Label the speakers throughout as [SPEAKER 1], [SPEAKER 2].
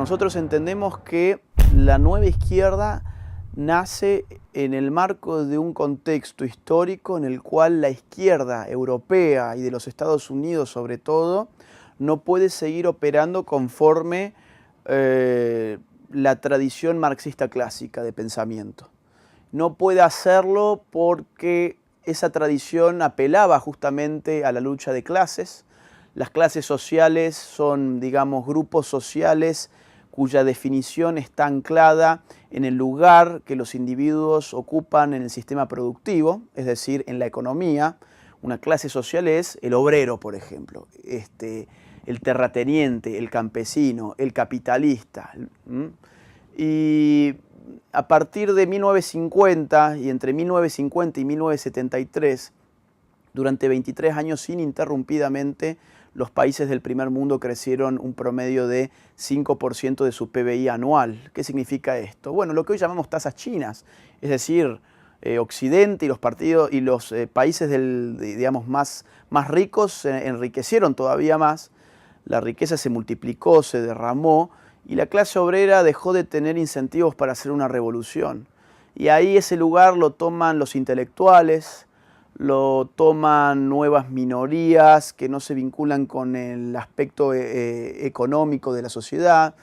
[SPEAKER 1] Nosotros entendemos que la nueva izquierda nace en el marco de un contexto histórico en el cual la izquierda europea y de los Estados Unidos sobre todo no puede seguir operando conforme la tradición marxista clásica de pensamiento. No puede hacerlo porque esa tradición apelaba justamente a la lucha de clases. Las clases sociales son, digamos, grupos sociales cuya definición está anclada en el lugar que los individuos ocupan en el sistema productivo, es decir, en la economía. Una clase social es el obrero, por ejemplo, el terrateniente, el campesino, el capitalista. Y a partir de 1950 y entre 1950 y 1973, durante 23 años ininterrumpidamente, los países del primer mundo crecieron un promedio de 5% de su PBI anual. ¿Qué significa esto? Bueno, lo que hoy llamamos tasas chinas, es decir, Occidente y los países digamos, más ricos se enriquecieron todavía más, la riqueza se multiplicó, se derramó, y la clase obrera dejó de tener incentivos para hacer una revolución. Y ahí ese lugar lo toman los intelectuales, lo toman nuevas minorías que no se vinculan con el aspecto económico de la sociedad.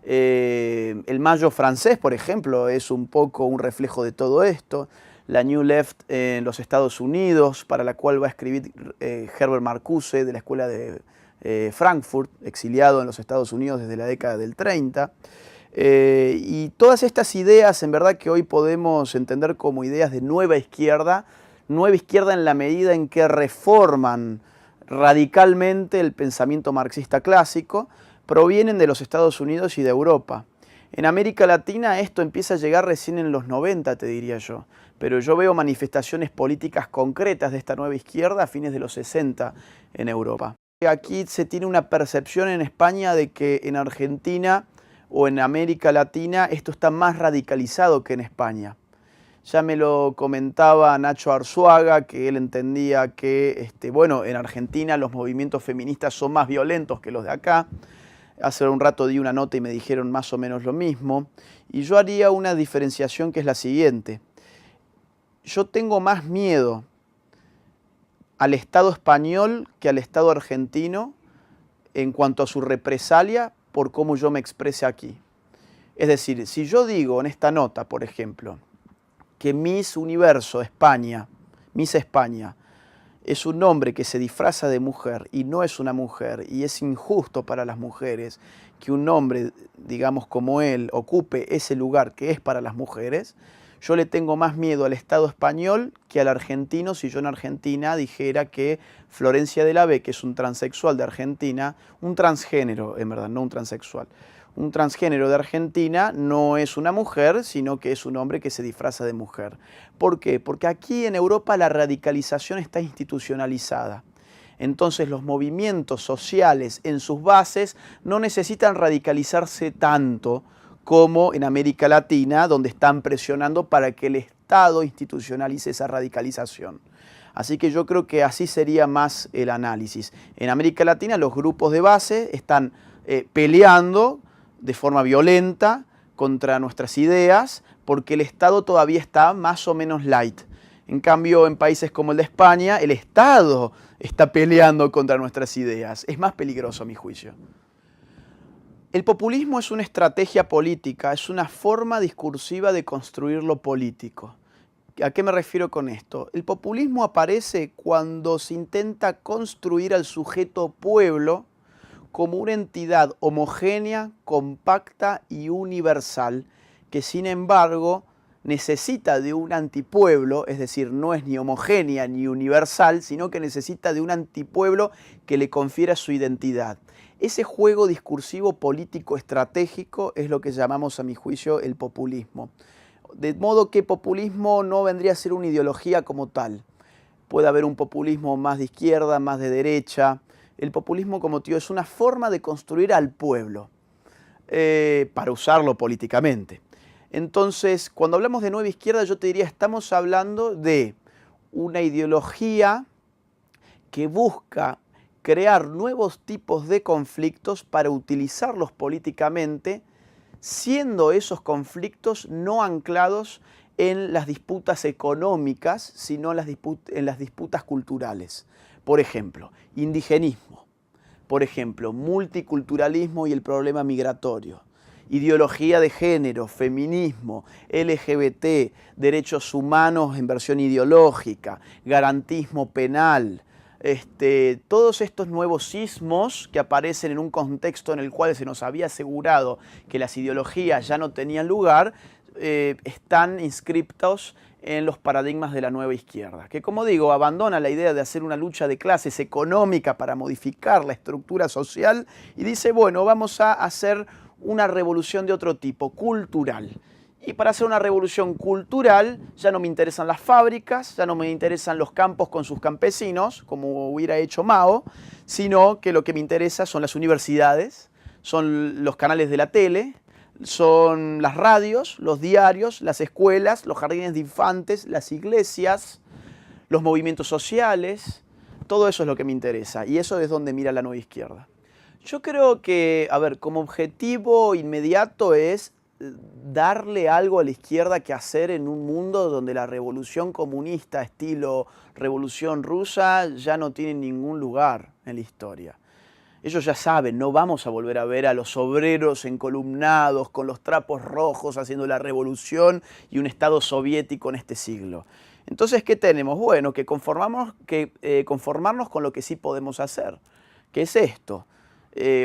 [SPEAKER 1] El Mayo francés, por ejemplo, es un poco un reflejo de todo esto. La New Left en los Estados Unidos, para la cual va a escribir Herbert Marcuse de la Escuela de Frankfurt, exiliado en los Estados Unidos desde la década del 30. Y todas estas ideas, en verdad, que hoy podemos entender como ideas de nueva izquierda en la medida en que reforman radicalmente el pensamiento marxista clásico, provienen de los Estados Unidos y de Europa. En América Latina esto empieza a llegar recién en los 90, te diría yo, pero yo veo manifestaciones políticas concretas de esta nueva izquierda a fines de los 60 en Europa. Aquí se tiene una percepción en España de que en Argentina o en América Latina esto está más radicalizado que en España. Ya me lo comentaba Nacho Arzuaga, que él entendía que bueno, en Argentina los movimientos feministas son más violentos que los de acá. Hace un rato di una nota y me dijeron más o menos lo mismo. Y yo haría una diferenciación que es la siguiente. Yo tengo más miedo al Estado español que al Estado argentino en cuanto a su represalia por cómo yo me exprese aquí. Es decir, si yo digo en esta nota, por ejemplo, que Miss Universo España, Miss España, es un hombre que se disfraza de mujer y no es una mujer, y es injusto para las mujeres que un hombre, digamos como él, ocupe ese lugar que es para las mujeres, yo le tengo más miedo al Estado español que al argentino si yo en Argentina dijera que Florencia de la B, que es un transexual de Argentina, un transgénero, en verdad, no un transexual, un transgénero de Argentina no es una mujer, sino que es un hombre que se disfraza de mujer. ¿Por qué? Porque aquí en Europa la radicalización está institucionalizada. Entonces los movimientos sociales en sus bases no necesitan radicalizarse tanto como en América Latina, donde están presionando para que el Estado institucionalice esa radicalización. Así que yo creo que así sería más el análisis. En América Latina los grupos de base están peleando de forma violenta contra nuestras ideas porque el Estado todavía está más o menos light. En cambio, en países como el de España, el Estado está peleando contra nuestras ideas. Es más peligroso a mi juicio. El populismo es una estrategia política, es una forma discursiva de construir lo político. ¿A qué me refiero con esto? El populismo aparece cuando se intenta construir al sujeto pueblo como una entidad homogénea, compacta y universal, que sin embargo necesita de un antipueblo, es decir, no es ni homogénea ni universal, sino que necesita de un antipueblo que le confiera su identidad. Ese juego discursivo político estratégico es lo que llamamos, a mi juicio, el populismo. De modo que populismo no vendría a ser una ideología como tal. Puede haber un populismo más de izquierda, más de derecha. El populismo, como te digo, es una forma de construir al pueblo para usarlo políticamente. Entonces, cuando hablamos de nueva izquierda, yo te diría, estamos hablando de una ideología que busca crear nuevos tipos de conflictos para utilizarlos políticamente siendo esos conflictos no anclados en las disputas económicas, sino en las disputas culturales. Por ejemplo, indigenismo. Por ejemplo, multiculturalismo y el problema migratorio. Ideología de género, feminismo, LGBT, derechos humanos en versión ideológica, garantismo penal. Todos estos nuevos sismos que aparecen en un contexto en el cual se nos había asegurado que las ideologías ya no tenían lugar, están inscriptos en los paradigmas de la nueva izquierda, que, como digo, abandona la idea de hacer una lucha de clases económica para modificar la estructura social y dice, bueno, vamos a hacer una revolución de otro tipo, cultural. Y para hacer una revolución cultural ya no me interesan las fábricas, ya no me interesan los campos con sus campesinos, como hubiera hecho Mao, sino que lo que me interesa son las universidades, son los canales de la tele, son las radios, los diarios, las escuelas, los jardines de infantes, las iglesias, los movimientos sociales. Todo eso es lo que me interesa y eso es donde mira la nueva izquierda. Yo creo que, como objetivo inmediato es darle algo a la izquierda que hacer en un mundo donde la revolución comunista estilo revolución rusa ya no tiene ningún lugar en la historia. Ellos ya saben, no vamos a volver a ver a los obreros encolumnados con los trapos rojos haciendo la revolución y un Estado soviético en este siglo. Entonces, ¿qué tenemos? Bueno, que conformarnos con lo que sí podemos hacer. ¿Qué es esto?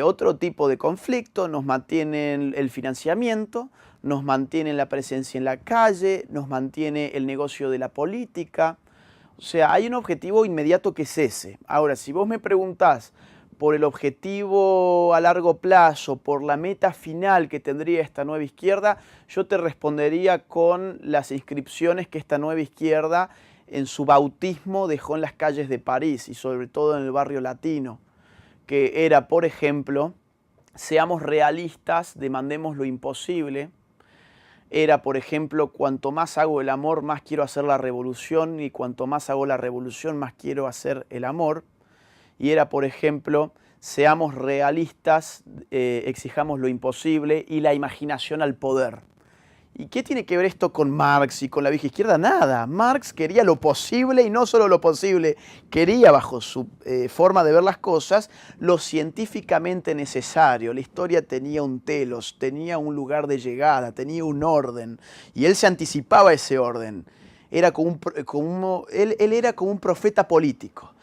[SPEAKER 1] Otro tipo de conflicto, nos mantienen el financiamiento, nos mantienen la presencia en la calle, nos mantiene el negocio de la política. O sea, hay un objetivo inmediato que es ese. Ahora, si vos me preguntás por el objetivo a largo plazo, por la meta final que tendría esta nueva izquierda, yo te respondería con las inscripciones que esta nueva izquierda en su bautismo dejó en las calles de París y sobre todo en el barrio latino, que era, por ejemplo, seamos realistas, demandemos lo imposible. Era, por ejemplo, cuanto más hago el amor, más quiero hacer la revolución, y cuanto más hago la revolución, más quiero hacer el amor. Y era, por ejemplo, seamos realistas, exijamos lo imposible y la imaginación al poder. ¿Y qué tiene que ver esto con Marx y con la vieja izquierda? Nada. Marx quería lo posible y no solo lo posible, quería, bajo su forma de ver las cosas, lo científicamente necesario. La historia tenía un telos, tenía un lugar de llegada, tenía un orden y él se anticipaba a ese orden. Era él era como un profeta político.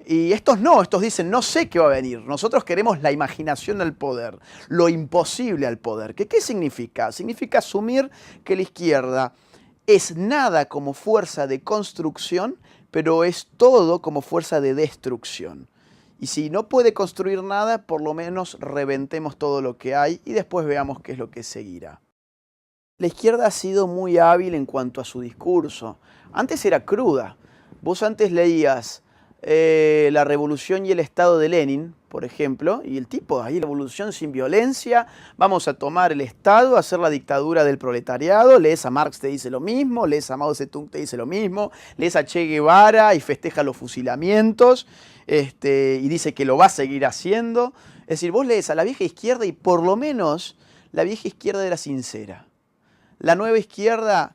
[SPEAKER 1] Y estos no, estos dicen, no sé qué va a venir. Nosotros queremos la imaginación al poder, lo imposible al poder. ¿Qué significa? Significa asumir que la izquierda es nada como fuerza de construcción, pero es todo como fuerza de destrucción. Y si no puede construir nada, por lo menos reventemos todo lo que hay y después veamos qué es lo que seguirá. La izquierda ha sido muy hábil en cuanto a su discurso. Antes era cruda. Vos antes leías La revolución y el Estado de Lenin, por ejemplo, y el tipo, ahí revolución sin violencia, vamos a tomar el Estado, hacer la dictadura del proletariado, lees a Marx, te dice lo mismo, lees a Mao Zedong, te dice lo mismo, lees a Che Guevara y festeja los fusilamientos, y dice que lo va a seguir haciendo. Es decir, vos lees a la vieja izquierda y por lo menos la vieja izquierda era sincera. La nueva izquierda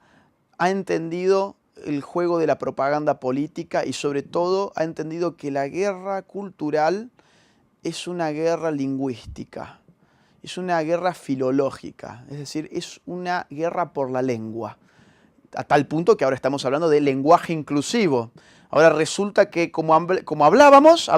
[SPEAKER 1] ha entendido el juego de la propaganda política y sobre todo ha entendido que la guerra cultural es una guerra lingüística, es una guerra filológica, es decir, es una guerra por la lengua, a tal punto que ahora estamos hablando de lenguaje inclusivo. Ahora resulta que como hablábamos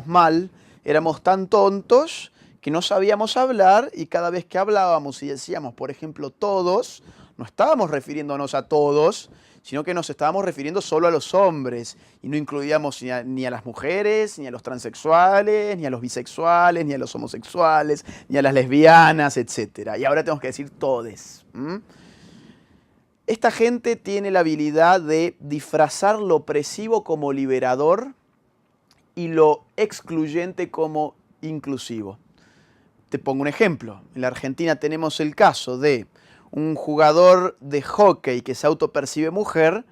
[SPEAKER 1] mal, éramos tan tontos que no sabíamos hablar y cada vez que hablábamos y decíamos, por ejemplo, todos, no estábamos refiriéndonos a todos, sino que nos estábamos refiriendo solo a los hombres y no incluíamos ni a las mujeres, ni a los transexuales, ni a los bisexuales, ni a los homosexuales, ni a las lesbianas, etc. Y ahora tenemos que decir todes. Esta gente tiene la habilidad de disfrazar lo opresivo como liberador y lo excluyente como inclusivo. Te pongo un ejemplo. En la Argentina tenemos el caso de un jugador de hockey que se autopercibe mujer,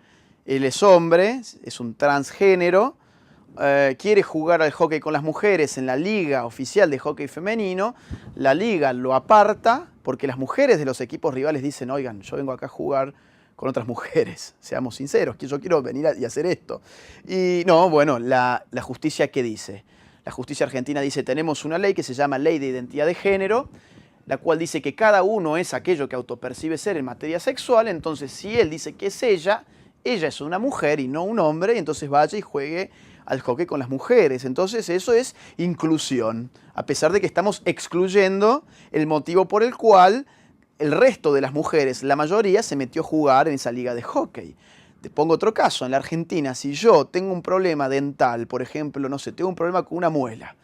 [SPEAKER 1] él es hombre, es un transgénero, quiere jugar al hockey con las mujeres en la liga oficial de hockey femenino, la liga lo aparta porque las mujeres de los equipos rivales dicen, oigan, yo vengo acá a jugar con otras mujeres, seamos sinceros, que yo quiero venir y hacer esto. Y no, bueno, la justicia, ¿qué dice? La justicia argentina dice, tenemos una ley que se llama Ley de Identidad de Género, la cual dice que cada uno es aquello que autopercibe ser en materia sexual, entonces si él dice que es ella es una mujer y no un hombre, y entonces vaya y juegue al hockey con las mujeres. Entonces eso es inclusión, a pesar de que estamos excluyendo el motivo por el cual el resto de las mujeres, la mayoría, se metió a jugar en esa liga de hockey. Te pongo otro caso, en la Argentina, si yo tengo un problema dental, por ejemplo, no sé, tengo un problema con una muela,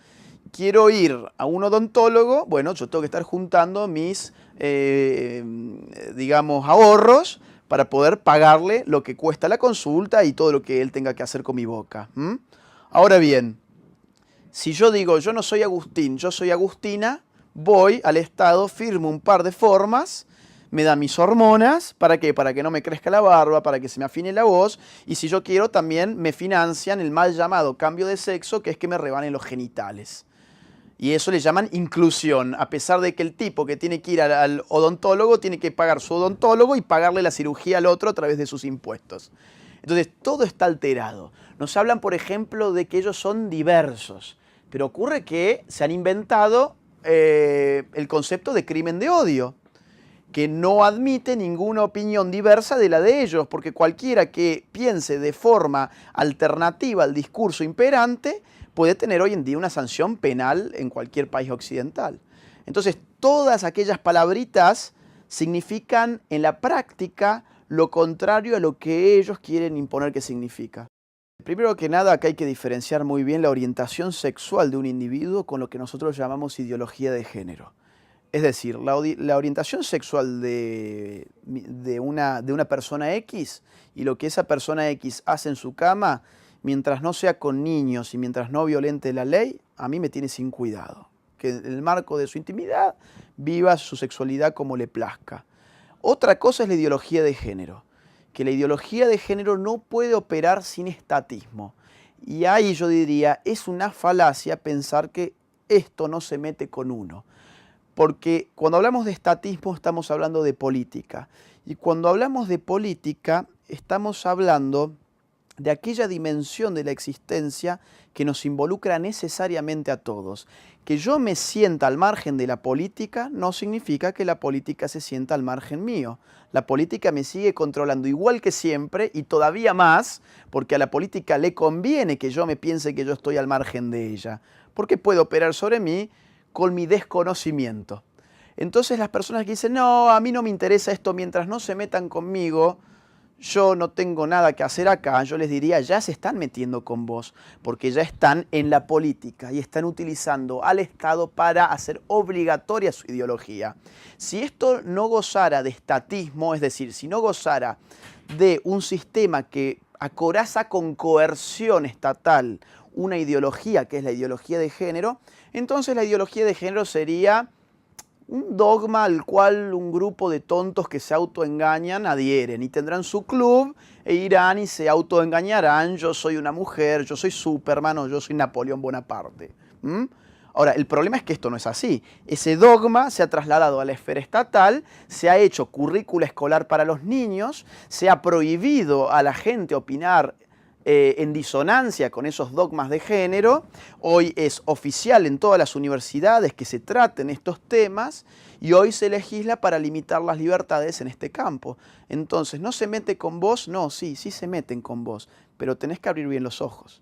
[SPEAKER 1] quiero ir a un odontólogo, bueno, yo tengo que estar juntando mis, digamos, ahorros para poder pagarle lo que cuesta la consulta y todo lo que él tenga que hacer con mi boca. Ahora bien, si yo digo, yo no soy Agustín, yo soy Agustina, voy al Estado, firmo un par de formas, me dan mis hormonas, ¿para qué? Para que no me crezca la barba, para que se me afine la voz, y si yo quiero también me financian el mal llamado cambio de sexo, que es que me rebanen los genitales. Y eso le llaman inclusión, a pesar de que el tipo que tiene que ir al odontólogo tiene que pagar su odontólogo y pagarle la cirugía al otro a través de sus impuestos. Entonces, todo está alterado. Nos hablan, por ejemplo, de que ellos son diversos, pero ocurre que se han inventado el concepto de crimen de odio, que no admite ninguna opinión diversa de la de ellos, porque cualquiera que piense de forma alternativa al discurso imperante puede tener hoy en día una sanción penal en cualquier país occidental. Entonces, todas aquellas palabritas significan en la práctica lo contrario a lo que ellos quieren imponer que significa. Primero que nada, acá hay que diferenciar muy bien la orientación sexual de un individuo con lo que nosotros llamamos ideología de género. Es decir, la orientación sexual de una persona X y lo que esa persona X hace en su cama, mientras no sea con niños y mientras no violente la ley, a mí me tiene sin cuidado. Que en el marco de su intimidad viva su sexualidad como le plazca. Otra cosa es la ideología de género, que la ideología de género no puede operar sin estatismo. Y ahí yo diría, es una falacia pensar que esto no se mete con uno. Porque cuando hablamos de estatismo estamos hablando de política. Y cuando hablamos de política estamos hablando de aquella dimensión de la existencia que nos involucra necesariamente a todos. Que yo me sienta al margen de la política no significa que la política se sienta al margen mío. La política me sigue controlando igual que siempre y todavía más, porque a la política le conviene que yo me piense que yo estoy al margen de ella, porque puede operar sobre mí con mi desconocimiento. Entonces las personas que dicen, no, a mí no me interesa esto, mientras no se metan conmigo, yo no tengo nada que hacer acá, yo les diría, ya se están metiendo con vos, porque ya están en la política y están utilizando al Estado para hacer obligatoria su ideología. Si esto no gozara de estatismo, es decir, si no gozara de un sistema que acoraza con coerción estatal una ideología que es la ideología de género, entonces la ideología de género sería un dogma al cual un grupo de tontos que se autoengañan adhieren y tendrán su club e irán y se autoengañarán, yo soy una mujer, yo soy Superman o yo soy Napoleón Bonaparte. Ahora, el problema es que esto no es así. Ese dogma se ha trasladado a la esfera estatal, se ha hecho currícula escolar para los niños, se ha prohibido a la gente opinar en disonancia con esos dogmas de género. Hoy es oficial en todas las universidades que se traten estos temas y hoy se legisla para limitar las libertades en este campo. Entonces, ¿no se mete con vos? No, sí se meten con vos, pero tenés que abrir bien los ojos.